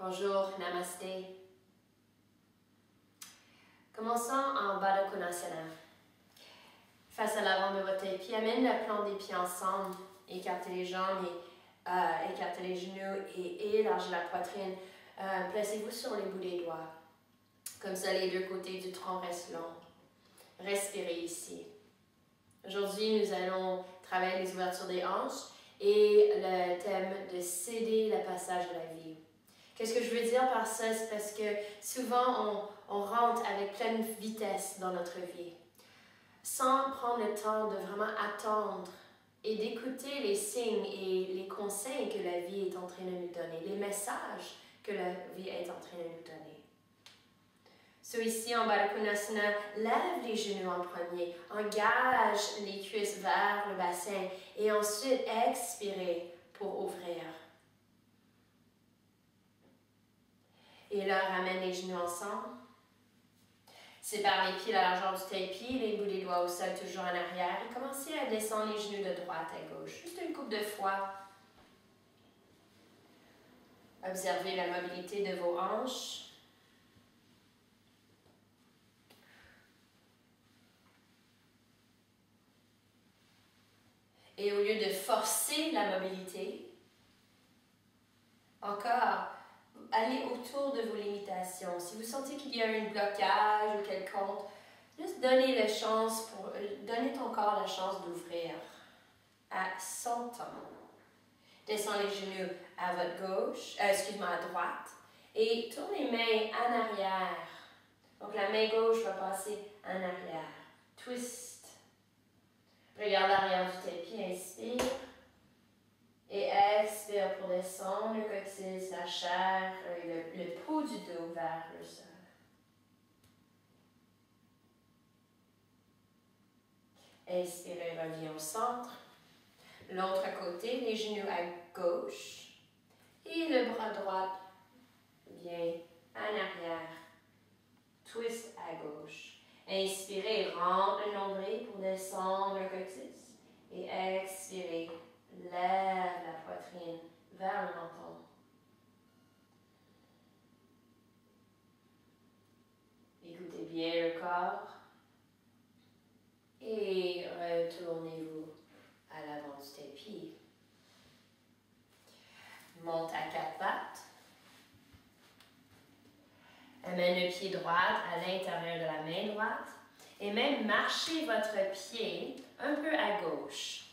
Bonjour, namasté. Commençons en Baddha Konasana. Face à l'avant de votre tapis, amène la plante des pieds ensemble. Écartez les jambes et écartez les genoux et élargissez la poitrine. Placez-vous sur les bouts des doigts. Comme ça, les deux côtés du tronc restent longs. Respirez ici. Aujourd'hui, nous allons travailler les ouvertures des hanches et le thème de céder le passage de la vie. Qu'est-ce que je veux dire par ça? C'est parce que souvent, on rentre avec pleine vitesse dans notre vie, sans prendre le temps de vraiment attendre et d'écouter les signes et les conseils que la vie est en train de nous donner, les messages que la vie est en train de nous donner. Ici, en Baddha Konasana, lève les genoux en premier, engage les cuisses vers le bassin et ensuite expirez pour ouvrir. Et là, ramène les genoux ensemble. Sépare les pieds à la largeur du tapis, les bouts des doigts au sol toujours en arrière. Et commencez à descendre les genoux de droite à gauche. Juste une couple de fois. Observez la mobilité de vos hanches. Et au lieu de forcer la mobilité, encore, allez autour de vos limitations. Si vous sentez qu'il y a un blocage ou quelconque, juste donnez ton corps la chance d'ouvrir à son temps. Descends les genoux à votre gauche, à droite, et tournez les mains en arrière. Donc la main gauche va passer en arrière. Twist. Regarde l'arrière du tapis, inspire. Et expire pour descendre le coccyx, la chair, le pouls du dos vers le sol. Inspirez, reviens au centre. L'autre côté, les genoux à gauche. Et le bras droit vient en arrière. Twist à gauche. Inspirez, rentre le nombril pour descendre le coccyx. Et expirez, lève la poitrine vers le menton. Écoutez bien le corps. Et retournez-vous à l'avant du tapis. Monte à quatre pattes. Amène le pied droit à l'intérieur de la main droite. Et même marchez votre pied un peu à gauche.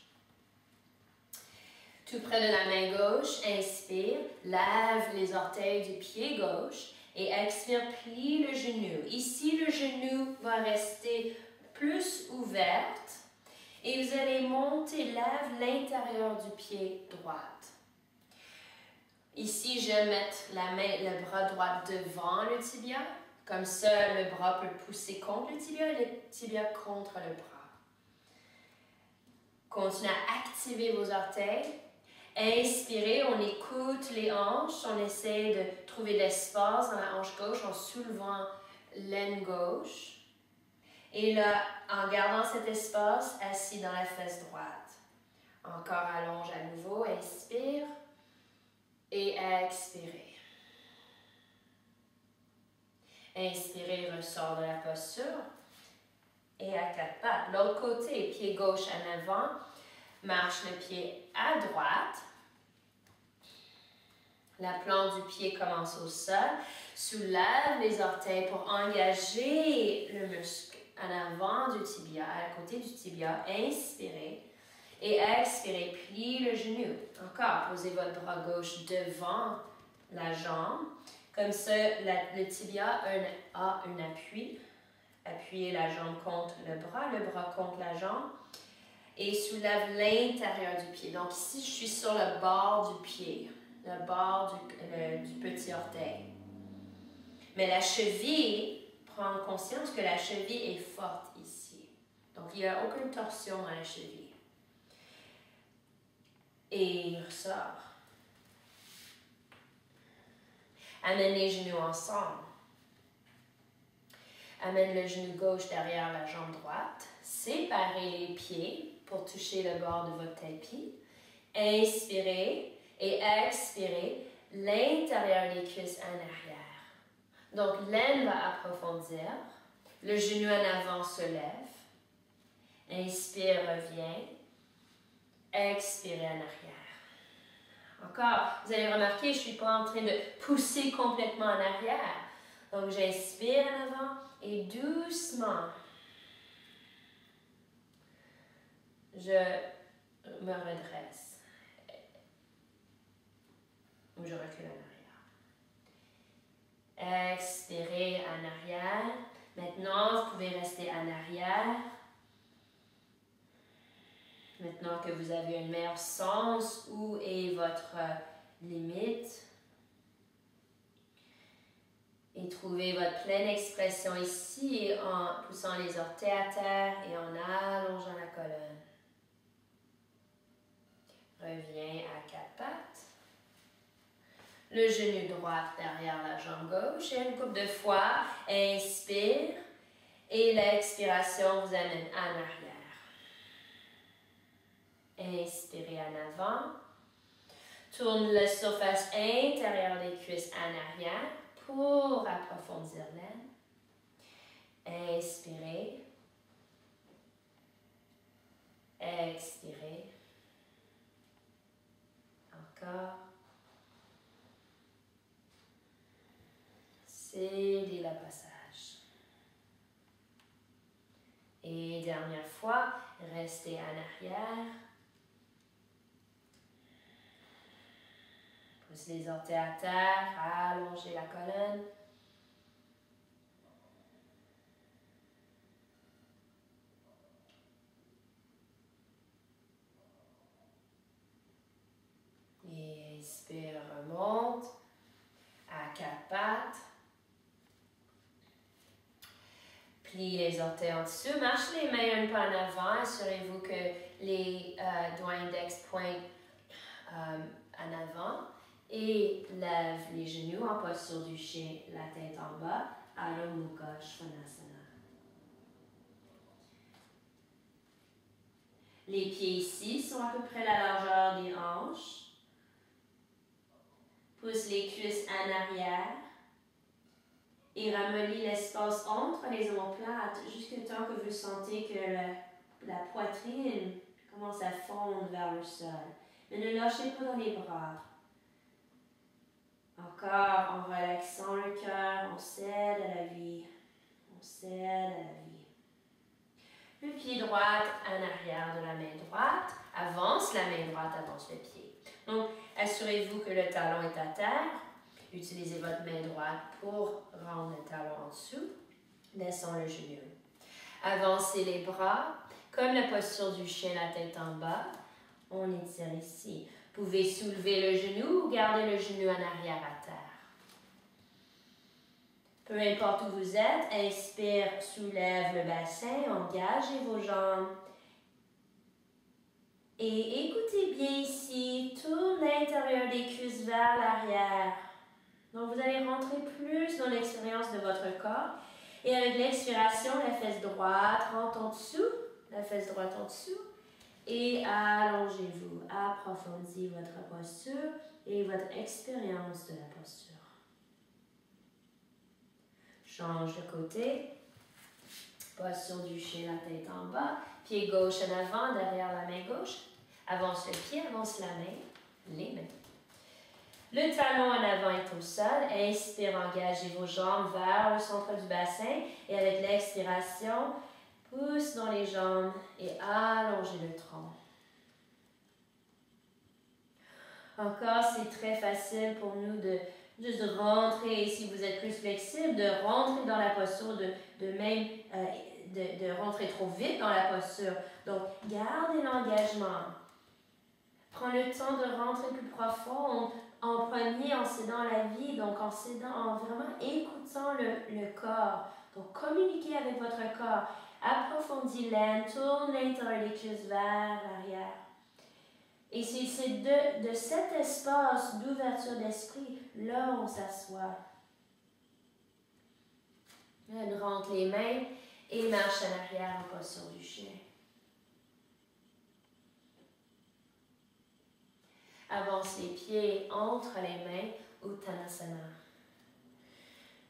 Tout près de la main gauche, inspire, lève les orteils du pied gauche et expire, plie le genou. Ici, le genou va rester plus ouverte et vous allez monter, lève l'intérieur du pied droit. Ici, je vais mettre le bras droit devant le tibia. Comme ça, le bras peut pousser contre le tibia et le tibia contre le bras. Continuez à activer vos orteils. Inspirez, on écoute les hanches. On essaie de trouver de l'espace dans la hanche gauche en soulevant l'aine gauche. Et là, en gardant cet espace, assis dans la fesse droite. Encore allonge à nouveau, inspire. Et expirez. Inspirez, ressort de la posture. Et à quatre pattes. L'autre côté, pied gauche en avant. Marche le pied à droite. La plante du pied commence au sol. Soulève les orteils pour engager le muscle en avant du tibia, à côté du tibia. Inspirez. Et expirez, plie le genou. Encore, posez votre bras gauche devant la jambe. Comme ça, le tibia a un appui. Appuyez la jambe contre le bras contre la jambe. Et soulève l'intérieur du pied. Donc ici, je suis sur le bord du pied, le bord du petit orteil. Mais la cheville, prends conscience que la cheville est forte ici. Donc il n'y a aucune torsion dans la cheville. Et il ressort. Amène les genoux ensemble. Amène le genou gauche derrière la jambe droite. Séparez les pieds pour toucher le bord de votre tapis. Inspirez et expirez. l'intérieur des cuisses en arrière. Donc, l'aine va approfondir. Le genou en avant se lève. Inspire, revient. Expirez en arrière. Encore, vous allez remarquer, je ne suis pas en train de pousser complètement en arrière. Donc, j'inspire en avant et doucement, je me redresse. Ou je recule en arrière. Expirez en arrière. Maintenant, vous pouvez rester en arrière. Maintenant que vous avez un meilleur sens, où est votre limite? Et trouvez votre pleine expression ici en poussant les orteils à terre et en allongeant la colonne. Reviens à quatre pattes. Le genou droit derrière la jambe gauche. Et une couple de fois, inspire. Et l'expiration vous amène en arrière. Inspirez en avant. Tourne la surface intérieure des cuisses en arrière pour approfondir l'aine. Inspirez. Expirez. Encore. Cédez le passage. Et dernière fois, restez en arrière. Pousse les orteils à terre, allongez la colonne. Et inspire, remonte à quatre pattes. Pliez les orteils en dessous, marchez les mains un peu en avant. Assurez-vous que les doigts index pointent en avant. Et lève les genoux en posture du chien, la tête en bas, Adho Mukha Svanasana. Les pieds ici sont à peu près la largeur des hanches. Pousse les cuisses en arrière et ramollis l'espace entre les omoplates jusqu'à temps que vous sentez que la poitrine commence à fondre vers le sol. Mais ne lâchez pas dans les bras. Encore en relaxant le cœur, on cède à la vie. On cède à la vie. Le pied droit en arrière de la main droite. Avance la main droite, avance le pied. Donc, assurez-vous que le talon est à terre. Utilisez votre main droite pour rendre le talon en dessous. Descends le genou. Avancez les bras, comme la posture du chien, la tête en bas. On étire ici. Vous pouvez soulever le genou ou garder le genou en arrière à terre. Peu importe où vous êtes, inspire, soulève le bassin, engagez vos jambes. Et écoutez bien ici, tourne l'intérieur des cuisses vers l'arrière. Donc vous allez rentrer plus dans l'expérience de votre corps. Et avec l'expiration, la fesse droite rentre en dessous, la fesse droite en dessous. Et allongez-vous, approfondissez votre posture et votre expérience de la posture. Change de côté, posture du chien, la tête en bas, pied gauche en avant, derrière la main gauche. Avance le pied, avance la main, les mains. Le talon en avant est au sol. Inspire, engagez vos jambes vers le centre du bassin. Et avec l'expiration, pousse dans les jambes et allongez le tronc. Encore, c'est très facile pour nous de juste rentrer, si vous êtes plus flexible, de rentrer dans la posture, de rentrer trop vite dans la posture. Donc, gardez l'engagement. Prends le temps de rentrer plus profond en premier, en cédant la vie, donc en cédant, en vraiment écoutant le corps. Donc, communiquez avec votre corps. Approfondis l'aine, tourne l'intérieur des cuisses vers l'arrière. Et c'est de cet espace d'ouverture d'esprit, là on s'assoit. On rentre les mains et marche en arrière en posture du chien. Avance les pieds entre les mains, Uttanasana.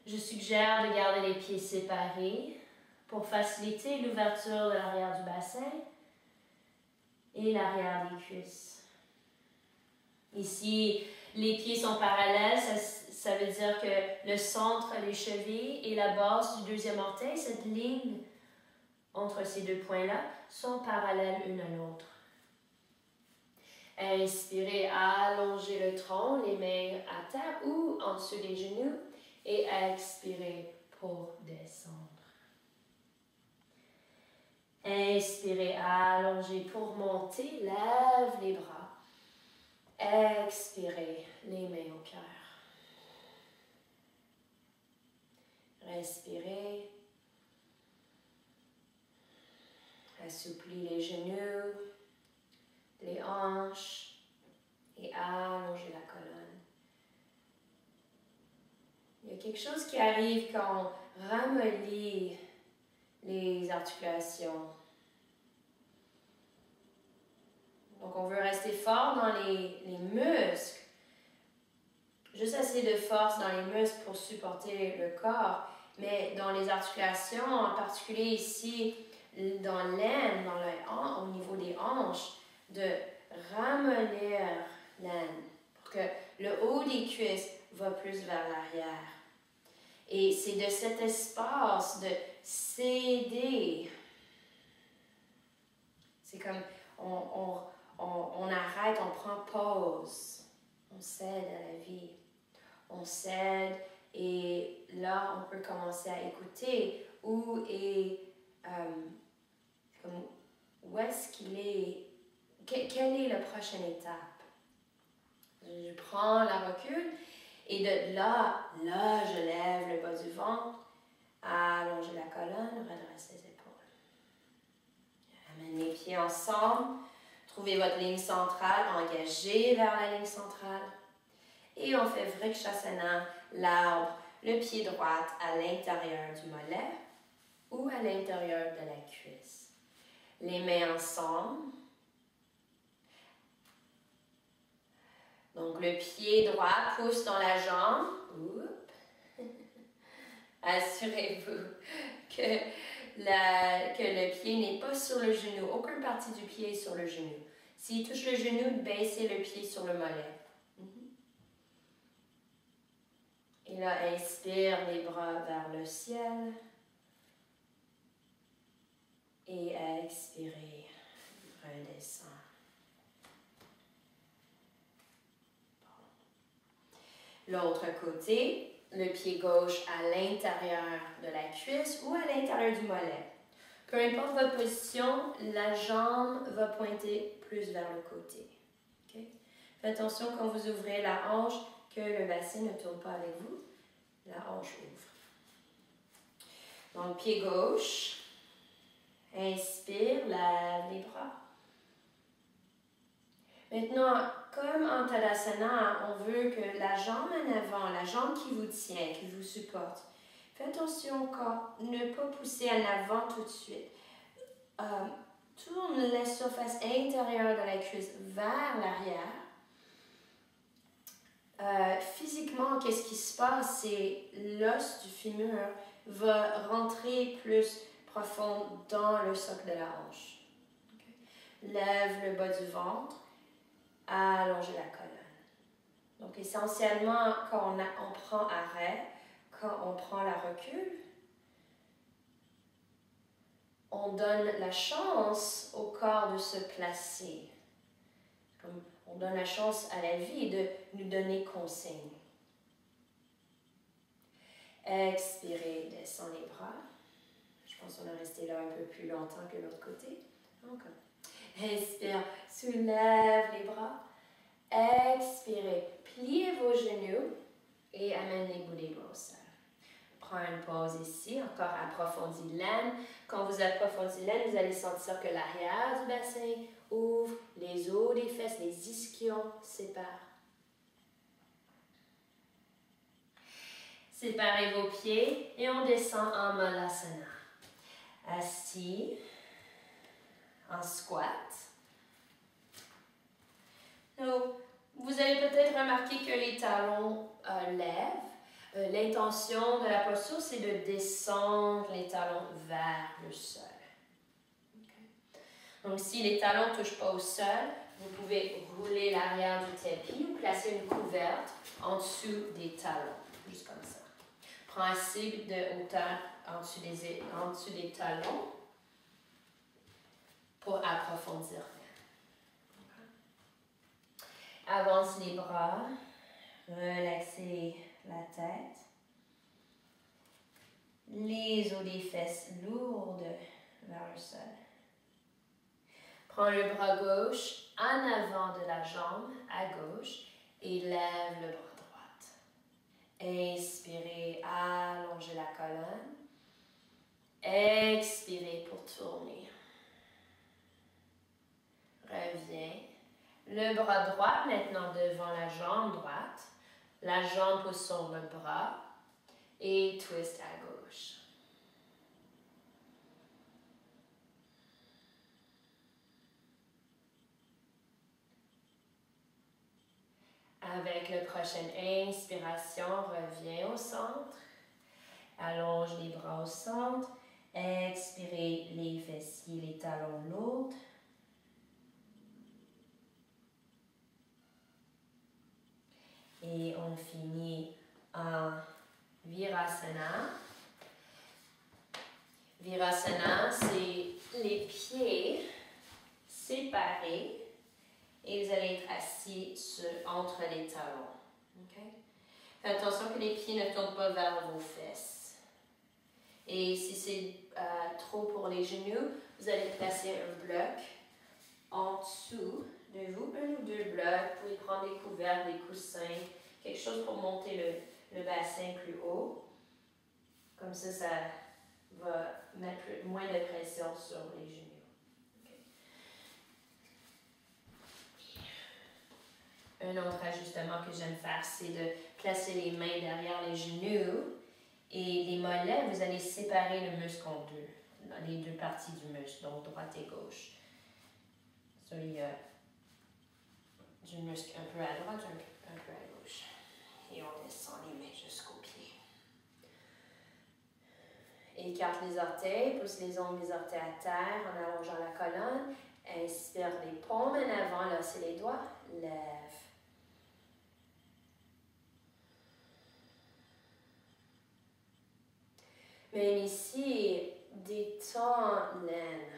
Je suggère de garder les pieds séparés pour faciliter l'ouverture de l'arrière du bassin et l'arrière des cuisses. Ici, les pieds sont parallèles, ça veut dire que le centre des chevilles et la base du deuxième orteil, cette ligne entre ces deux points-là, sont parallèles l'une à l'autre. Inspirez, allongez le tronc, les mains à terre ou en dessous des genoux et expirez pour descendre. Inspirez, allongez pour monter, lève les bras. Expirez, les mains au cœur. Respirez. Assouplis les genoux, les hanches et allongez la colonne. Il y a quelque chose qui arrive quand on ramollit les articulations. Donc, on veut rester fort dans les muscles. Juste assez de force dans les muscles pour supporter le corps. Mais dans les articulations, en particulier ici, dans l'aine, au niveau des hanches, de ramollir l'aine pour que le haut des cuisses va plus vers l'arrière. Et c'est de cet espace de céder. C'est comme on arrête, on prend pause. On cède à la vie. On cède et là, on peut commencer à écouter où est-ce qu'il est, quelle est la prochaine étape. Je prends la recul et de là, je lève le bas du ventre, allonge la colonne, redresse les épaules. Amène les pieds ensemble, trouvez votre ligne centrale, engagez vers la ligne centrale. Et on fait Vrikshasana, l'arbre, le pied droit à l'intérieur du mollet ou à l'intérieur de la cuisse. Les mains ensemble. Donc, le pied droit pousse dans la jambe. Assurez-vous que le pied n'est pas sur le genou. Aucune partie du pied est sur le genou. S'il touche le genou, baissez le pied sur le mollet. Et là, inspire les bras vers le ciel. Et expirez, redescend. L'autre côté, le pied gauche à l'intérieur de la cuisse ou à l'intérieur du mollet. Peu importe votre position, la jambe va pointer plus vers le côté. Okay? Faites attention quand vous ouvrez la hanche que le bassin ne tourne pas avec vous. La hanche ouvre. Donc, pied gauche. Inspire, lève les bras. Maintenant, comme en Tadasana, on veut que la jambe en avant, la jambe qui vous tient, qui vous supporte, faites attention à ne pas pousser en avant tout de suite. Tourne la surface intérieure de la cuisse vers l'arrière. Physiquement, qu'est-ce qui se passe? C'est l'os du fémur va rentrer plus profond dans le socle de la hanche. Okay. Lève le bas du ventre, allongez la colonne. Donc, essentiellement, quand on prend arrêt, quand on prend la recul, on donne la chance au corps de se placer. Comme on donne la chance à la vie de nous donner consigne. Expirez, descend les bras. Je pense qu'on est resté là un peu plus longtemps que l'autre côté. Encore. Inspire, soulève les bras. Expirez, pliez vos genoux et amène les bout des bras au sol. Prends une pause ici, encore approfondis l'aine. Quand vous approfondissez l'aine, vous allez sentir que l'arrière du bassin ouvre, les os des fesses, les ischions séparent. Séparez vos pieds et on descend en Malasana. Assis, en squat. Nos Vous avez peut-être remarqué que les talons lèvent. L'intention de la posture, c'est de descendre les talons vers le sol. Okay. Donc, si les talons ne touchent pas au sol, vous pouvez rouler l'arrière du tapis ou placer une couverte en dessous des talons, juste comme ça. Prends assez de hauteur en dessous des talons pour approfondir. Avance les bras, relaxez la tête. Les os des fesses lourdes vers le sol. Prends le bras gauche en avant de la jambe à gauche et lève le bras droit. Inspirez, allongez la colonne. Expirez pour tourner. Reviens. Le bras droit maintenant devant la jambe droite. La jambe pose sur le bras et twist à gauche. Avec la prochaine inspiration, reviens au centre. Allonge les bras au centre. Expirez les fessiers, les talons lourds. Et on finit en Virasana. Virasana, c'est les pieds séparés et vous allez être assis entre les talons. Okay? Faites attention que les pieds ne tournent pas vers vos fesses. Et si c'est trop pour les genoux, vous allez placer un bloc en dessous de vous, un ou deux blocs. Vous pouvez prendre des couverts, des coussins, quelque chose pour monter le bassin plus haut. Comme ça va mettre moins de pression sur les genoux. Okay. Un autre ajustement que j'aime faire, c'est de placer les mains derrière les genoux et les mollets, vous allez séparer le muscle en deux, les deux parties du muscle, donc droite et gauche. So, il y a du muscle un peu à droite, un peu à gauche. Et on descend les mains jusqu'aux pieds. Écarte les orteils, pousse les ongles des orteils à terre en allongeant la colonne. Inspire les paumes en avant, laissez les doigts, lève. Même ici, détends l'aine.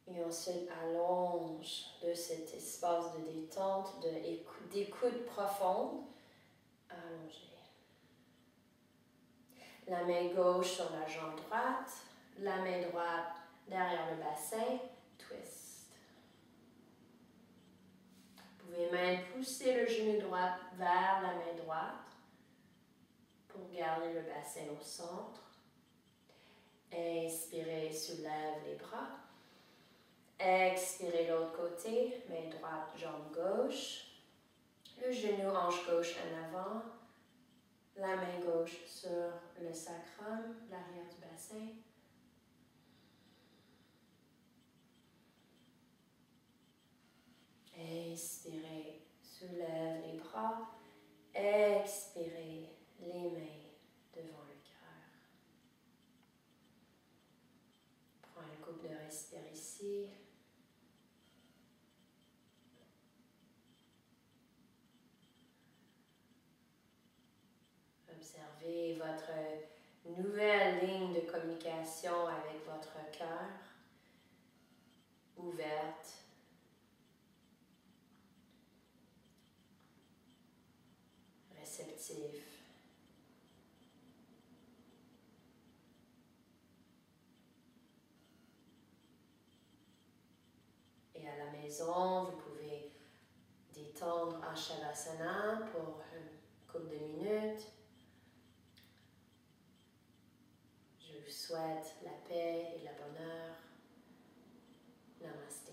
Et ensuite, allonge de cet espace de détente, d'écoute profonde. Allongez. La main gauche sur la jambe droite, la main droite derrière le bassin, twist. Vous pouvez même pousser le genou droit vers la main droite pour garder le bassin au centre. Inspirez, soulève les bras. Expirez l'autre côté, main droite, jambe gauche. Le genou, hanche gauche en avant. La main gauche sur le sacrum, l'arrière du bassin. Inspirez, soulève les bras. Expirez, les mains devant le cœur. Prends une couple de respire ici. Observez votre nouvelle ligne de communication avec votre cœur, ouverte. Réceptive. Et à la maison, vous pouvez détendre en Shavasana pour une couple de minutes. Je vous souhaite la paix et le bonheur. Namaste.